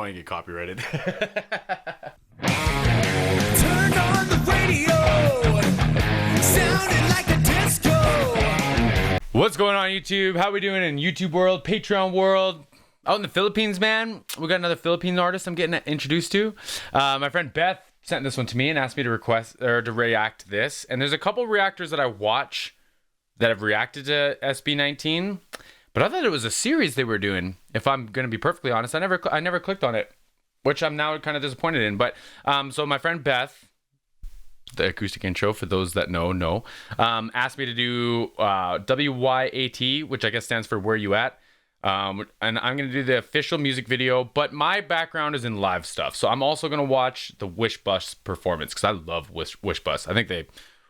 want to get copyrighted. Turn on the radio, sounding like a disco. What's going on, YouTube? How we doing in YouTube world, Patreon world? Out in the Philippines, man. We got another Philippine artist I'm getting introduced to. My friend Beth sent this one to me and asked me to request or to react to this. And there's a couple reactors that I watch that have reacted to SB19, but I thought it was a series they were doing. If I'm going to be perfectly honest, I never clicked on it, which I'm now kind of disappointed in. But so my friend Beth, the acoustic intro for those that know, asked me to do WYAT, which I guess stands for Where You At. And I'm going to do the official music video, but my background is in live stuff. So I'm also going to watch the Wishbus performance because I love Wishbus. I think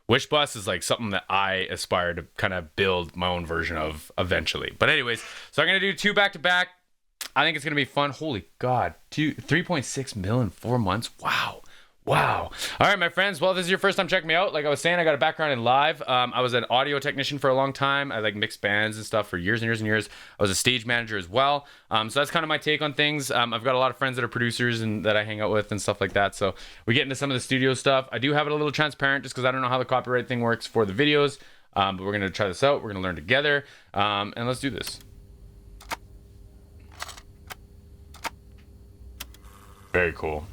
Wishbus is like something that I aspire to kind of build my own version of eventually. But anyways, so I'm going to do two back to back. I think it's going to be fun. Holy God, 3.6 mil in 4 months. Wow. All right, my friends. Well, this is your first time checking me out. Like I was saying, I got a background in live. I was an audio technician for a long time. I like mixed bands and stuff for years and years and years. I was a stage manager as well. So that's kind of my take on things. I've got a lot of friends that are producers and that I hang out with and stuff like that. So we get into some of the studio stuff. I do have it a little transparent just because I don't know how the copyright thing works for the videos. But we're going to try this out. We're going to learn together. And let's do this. Very cool.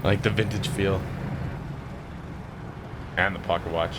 I like the vintage feel. And the pocket watch.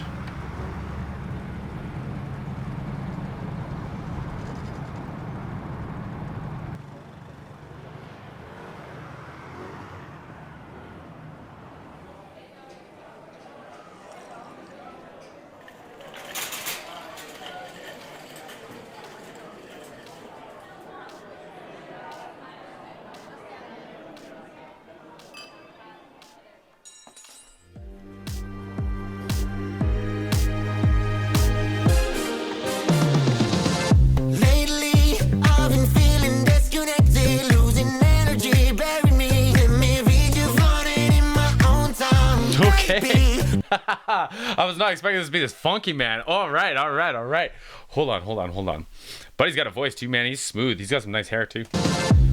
I was not expecting this to be this funky, man. All right. Hold on. Buddy's got a voice too, man. He's smooth. He's got some nice hair too.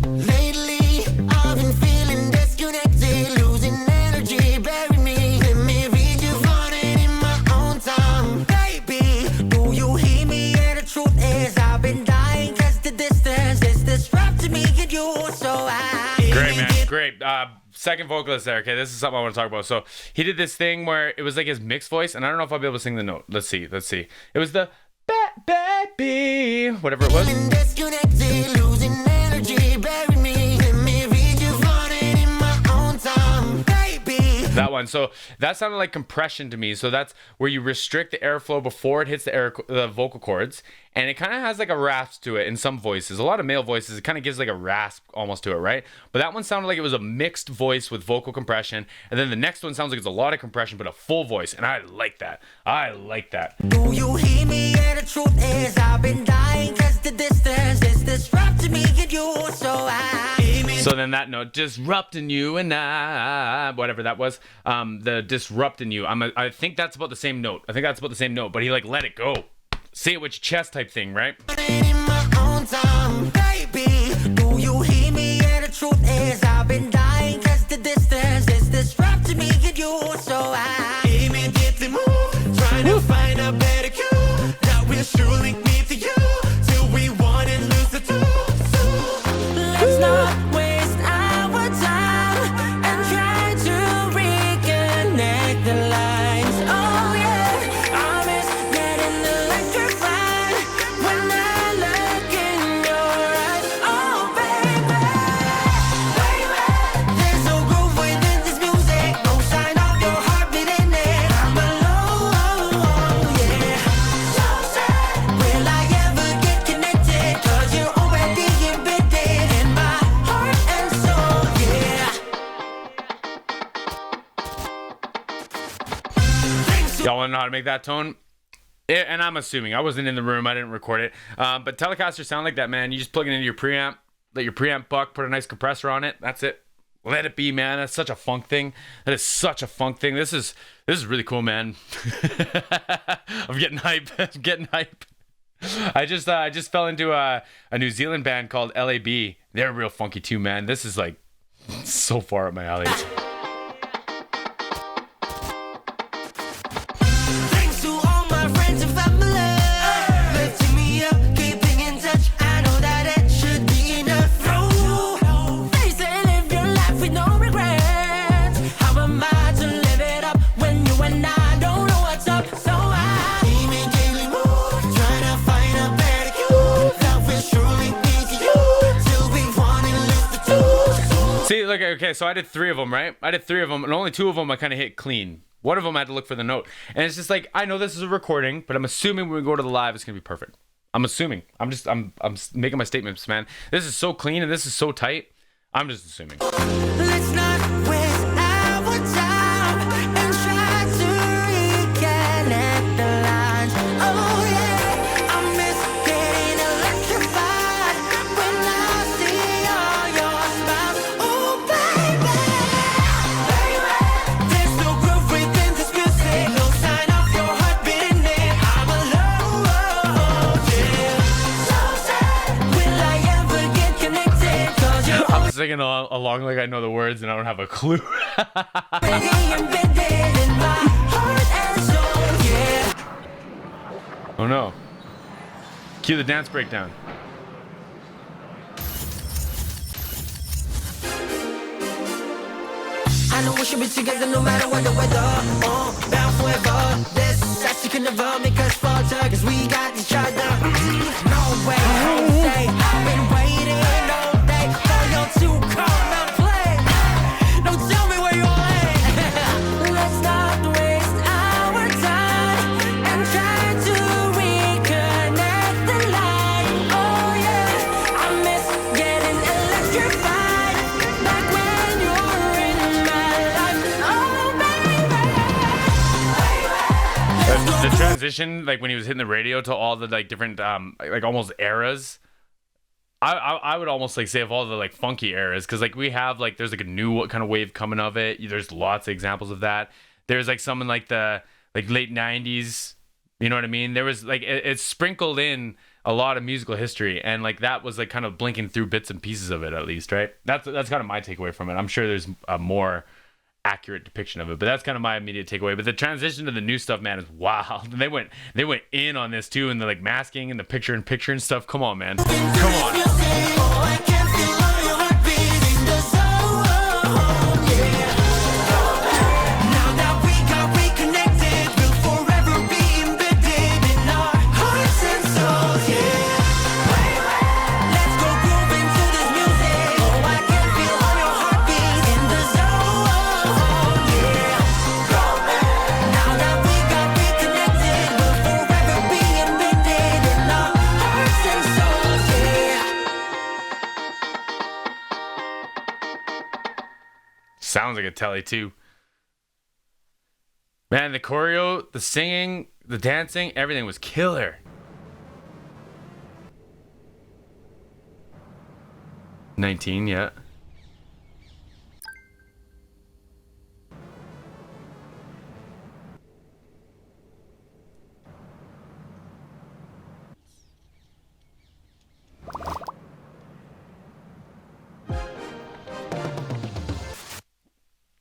Lately, I've been feeling disconnected, losing energy, bury me. Let me read you running in my own time. Baby, do you hear me? Yeah, the truth is I've been dying cause the distance is disrupting me and you, so I... Great, man. Great. Second vocalist there. Okay, this is something I want to talk about. So he did this thing where it was like his mixed voice, and I don't know if I'll be able to sing the note. Let's see. It was the baby, whatever it was. Losing energy, bury me. Let me read you running in my own time, baby. That one. So that sounded like compression to me. So that's where you restrict the airflow before it hits the vocal cords, and it kind of has like a rasp to it in some voices. A lot of male voices, it kind of gives like a rasp almost to it, right? But that one sounded like it was a mixed voice with vocal compression, and then the next one sounds like it's a lot of compression but a full voice, and I like that. Do you hear me? Yeah, the truth is I've been dying cause the distance is disrupting me and you, so So then that note, disrupting you and I, whatever that was, the disrupting you. I think that's about the same note. But he like let it go. Say it with your chest type thing, right? in my own time, baby. Do you hear me? Yeah, the truth is I've been dying cause the distance is disrupting me and you, so I immediately move, trying to find a better cue that will surely link me to you till we want and lose the two. So let's not waste our time and try to reconnect the lines. Oh yeah, I miss getting electrified when I look in your eyes. Oh baby, there's no groove within this music, no sign of your heartbeat in it. I'm alone, yeah. So sad, will I ever get connected? Cause you're already embedded in my heart and soul, yeah. Y'all want to know how to make that tone? And I'm assuming I wasn't in the room, I didn't record it. But Telecasters sound like that, man. You just plug it into your preamp, let your preamp buck, put a nice compressor on it. That's it. Let it be, man. That's such a funk thing. That is such a funk thing. This is really cool, man. I'm getting hype. I'm getting hype. I just fell into a New Zealand band called LAB. They're real funky too, man. This is like so far up my alley. Thanks to all my friends and family, lifting me up, keeping in touch. I know that it should be enough. Face it, live your life with no regrets. How am I to live it up when you and I don't know what's up? So I immediately move, trying to find a better you. That will surely be to you till we want to lose the two. See, look, okay, so I did 3 of them, right? I did 3 of them, and only 2 of them I kind of hit clean. One of them I had to look for the note. And it's just like, I know this is a recording, but I'm assuming when we go to the live, it's going to be perfect. I'm assuming. I'm making my statements, man. This is so clean and this is so tight. I'm just assuming. Let's not waste our time and try to reconnect the lines. Oh yeah, I miss getting electrified when I see all your smiles. Oh baby, there's no groove within this music, no sign of your heart beating it. I'm alone, yeah. So sad, will I ever get connected? 'Cause you're I'm singing along like I know the words and I don't have a clue. already embedded in my heart and soul, yeah. Oh no. Cue the dance breakdown. I know we should be together no matter what the weather. Bound forever. This actually can never make us falter, 'cause we got each other. No way, Jose. I've been waiting all day for you to come and play. No, tell me where you're at. Let's not waste our time and try to reconnect the line. Oh yeah, I miss getting electrified back when you were in my life. Oh baby, The transition, like when he was hitting the radio to all the like different, like almost eras. I would almost like say of all the like funky eras, because like we have like there's like a new kind of wave coming of it. There's lots of examples of that. There's like some in like the like late 90s. You know what I mean? There was like it's sprinkled in a lot of musical history, and like that was like kind of blinking through bits and pieces of it at least, right? That's kind of my takeaway from it. I'm sure there's a more accurate depiction of it, but that's kind of my immediate takeaway. But the transition to the new stuff, man, is wild. And they went in on this too, and the like masking and the picture and stuff. Come on, man. Come on. oh, I can feel all your heartbeat in the zone, yeah. Now that we got reconnected, we'll forever be embedded in our hearts and souls, yeah. Let's go groove into this music. Oh, I can feel all your heartbeat in the zone, yeah. Now that we got reconnected, we'll forever be embedded in our hearts and souls, yeah. Sounds like a telly too. Man, the choreo, the singing, the dancing, everything was killer. $19, yeah.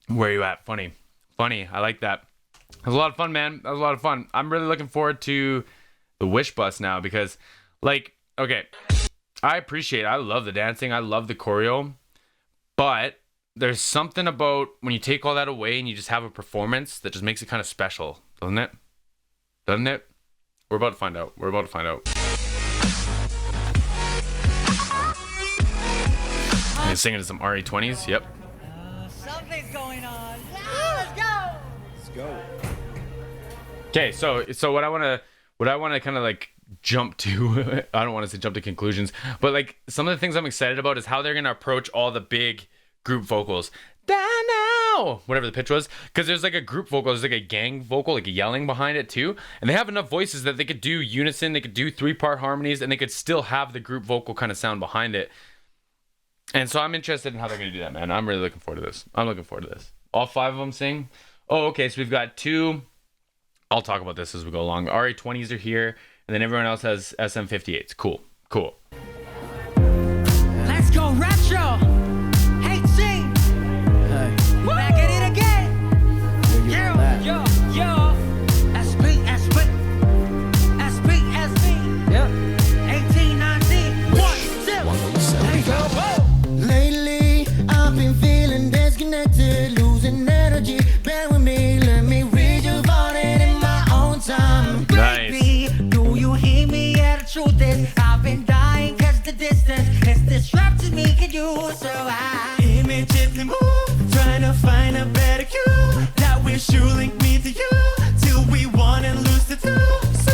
Where you at? Funny. I like that. It was a lot of fun, man. That was a lot of fun. I'm really looking forward to the Wishbus now because, like, okay, I love the dancing. I love the choreo. But there's something about when you take all that away and you just have a performance that just makes it kind of special, doesn't it? Doesn't it? We're about to find out. He's singing to some RE20s. Yep. Something's going on. Yeah, let's go. Okay, so what I want to kind of like jump to, I don't want to say jump to conclusions, but like some of the things I'm excited about is how they're going to approach all the big group vocals. Down now, whatever the pitch was, because there's like a group vocal, there's like a gang vocal, like a yelling behind it too, and they have enough voices that they could do unison, they could do 3-part harmonies, and they could still have the group vocal kind of sound behind it. And so I'm interested in how they're going to do that, man. I'm really looking forward to this. I'm looking forward to this. All 5 of them sing. Oh, okay. So we've got 2. I'll talk about this as we go along. RA20s are here, and then everyone else has SM58s. Cool. Cool. Let's go retro. Hey, G. Hey, We back at it again. you're back. Yo. SB. Yep. 18, 19. 1, 2. Let's go. Whoa. Lately, I've been feeling disconnected, losing energy. Bear with me, let me read your it in my own time. Nice. Baby, do you hear me? Yeah, the truth is, I've been dying, cause the distance is disrupting me. Can you so I immediately move, trying to find a better cue that will sure link me to you till we wanna lose the two. So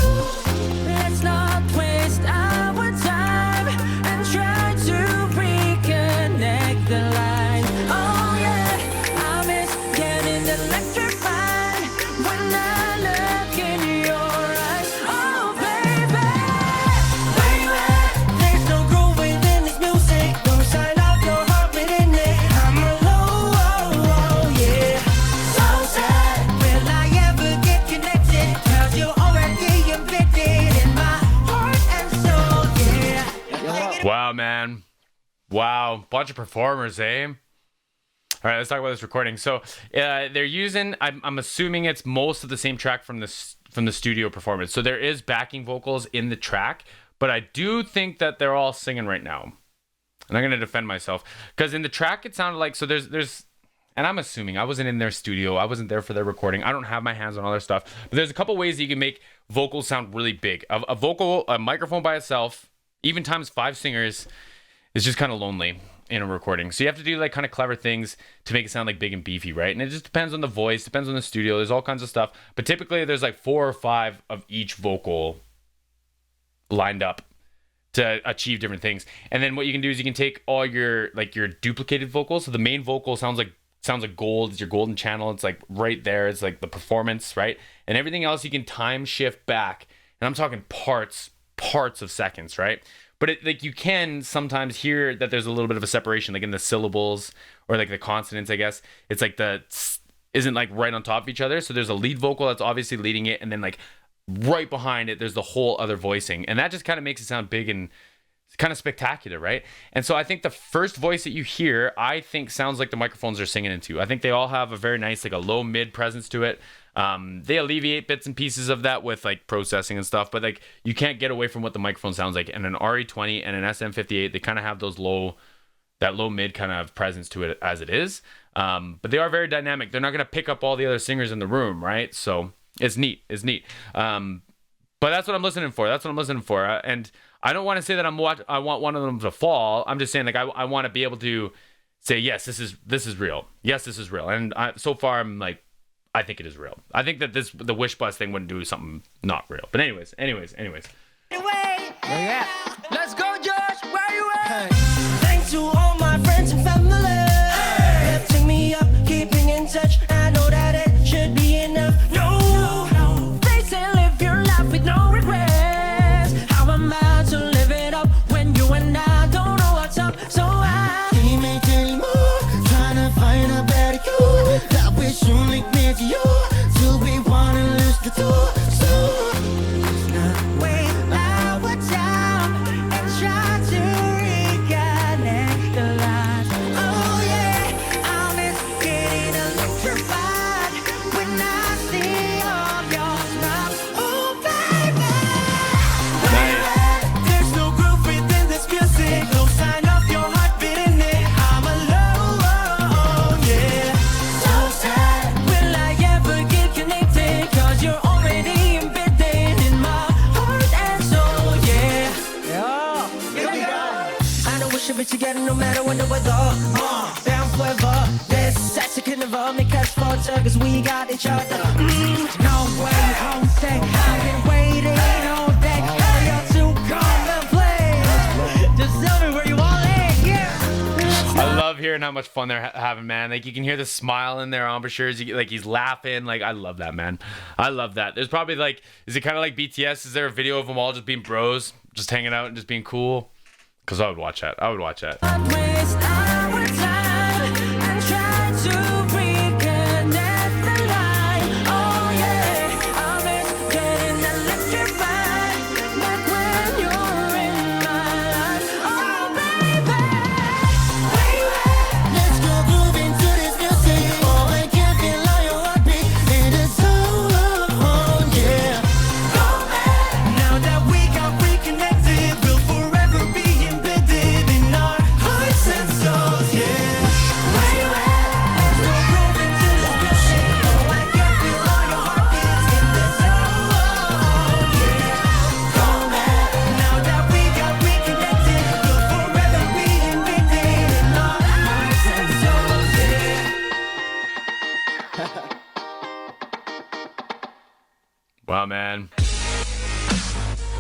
Let's not waste our time and try to reconnect the lines. Oh yeah, I miss getting electrified when I look in your eyes. Oh baby, where you at? There's no groove within this music. Don't sign off your heart within it. I'm alone, yeah. So sad. Will I ever get connected? Cause you're already embedded in my heart and soul, yeah. Wow, man. Wow. Bunch of performers, eh? All right, let's talk about this recording. So they're using, I'm assuming it's most of the same track from the studio performance. So there is backing vocals in the track, but I do think that they're all singing right now. And I'm going to defend myself. Because in the track, it sounded like, so there's, and I'm assuming, I wasn't in their studio. I wasn't there for their recording. I don't have my hands on all their stuff. But there's a couple ways that you can make vocals sound really big. A microphone by itself, even times 5 singers, is just kind of lonely in a recording. So you have to do like kind of clever things to make it sound like big and beefy, right? And it just depends on the voice, depends on the studio. There's all kinds of stuff. But typically there's like 4 or 5 of each vocal lined up to achieve different things. And then what you can do is you can take all your duplicated vocals. So the main vocal sounds like gold. It's your golden channel. It's like right there. It's like the performance, right? And everything else you can time shift back. And I'm talking parts of seconds, right? But it, like you can sometimes hear that there's a little bit of a separation, like in the syllables or like the consonants, I guess. It's like the tss isn't like right on top of each other. So there's a lead vocal that's obviously leading it, and then like right behind it, there's the whole other voicing. And that just kind of makes it sound big and kind of spectacular, right? And so I think the first voice that you hear, I think sounds like the microphones are singing into. I think they all have a very nice, like a low mid presence to it. They alleviate bits and pieces of that with like processing and stuff, but like you can't get away from what the microphone sounds like. And an RE20 and an SM58, they kind of have those that low mid kind of presence to it as it is. But they are very dynamic. They're not going to pick up all the other singers in the room, right? So it's neat. But that's what I'm listening for. And I don't want to say that I want one of them to fall. I'm just saying like I want to be able to say, yes, this is real. Yes, this is real. And so far I'm like, I think it is real. I think that the Wishbus thing wouldn't do something not real. But anyways. let's go, Josh. Where you at? Thanks to all my friends and family, lifting me up, keeping in touch. I know that it should be enough. No, They say live your life with no regrets. How am I to live it up when you and I don't know what's up? So I he may tell more, trying to find a better you that will soon link me to you till we wanna lose the two. So let's not waste our time and try to reconnect the lines. Oh yeah, I miss getting electrified when I see all your smiles. Oh baby, where you at? There's no groove within this music. No sign of your heart beating it. I'm alone, yeah. So sad. will I ever get connected? Cause you're already embedded in my heart and soul, yeah. I know we should be together no matter when the weather. Down forever. This sex can never make us falter, cause we got each other. No way home stay. I've been waiting all day for you to come and play. Just tell me where you want it. Yeah. I love hearing how much fun they're having, man. Like you can hear the smile in their embouchures. Like he's laughing. Like I love that, man. I love that. There's probably like, is it kind of like BTS? Is there a video of them all just being bros, just hanging out and just being cool? Because I would watch that. Waste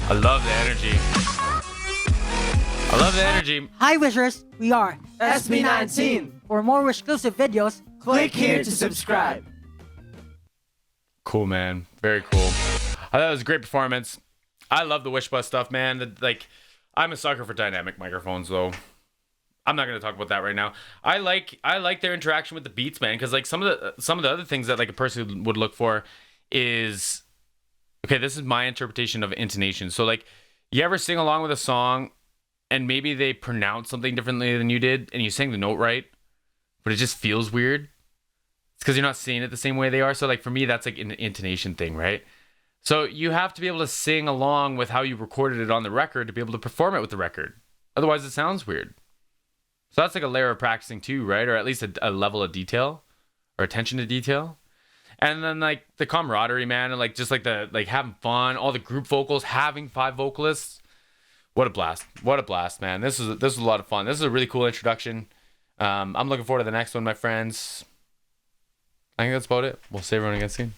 I love the energy. I love the energy. Hi, Wishers. We are SB19. For more exclusive videos, Click here to subscribe. Cool, man. Very cool. I thought it was a great performance. I love the Wishbus stuff, man. Like, I'm a sucker for dynamic microphones, though. I'm not gonna talk about that right now. I like their interaction with the beats, man, because like some of the other things that like a person would look for is, okay, this is my interpretation of intonation. So like, you ever sing along with a song and maybe they pronounce something differently than you did and you sang the note right, but it just feels weird? It's because you're not saying it the same way they are. So like for me, that's like an intonation thing, right? So you have to be able to sing along with how you recorded it on the record to be able to perform it with the record. Otherwise it sounds weird. So that's like a layer of practicing too, right? Or at least a level of detail or attention to detail. And then like the camaraderie, man, and like just like the like having fun, all the group vocals, having 5 vocalists. What a blast. What a blast, man. This was a lot of fun. This is a really cool introduction. I'm looking forward to the next one, my friends. I think that's about it. We'll see everyone again soon.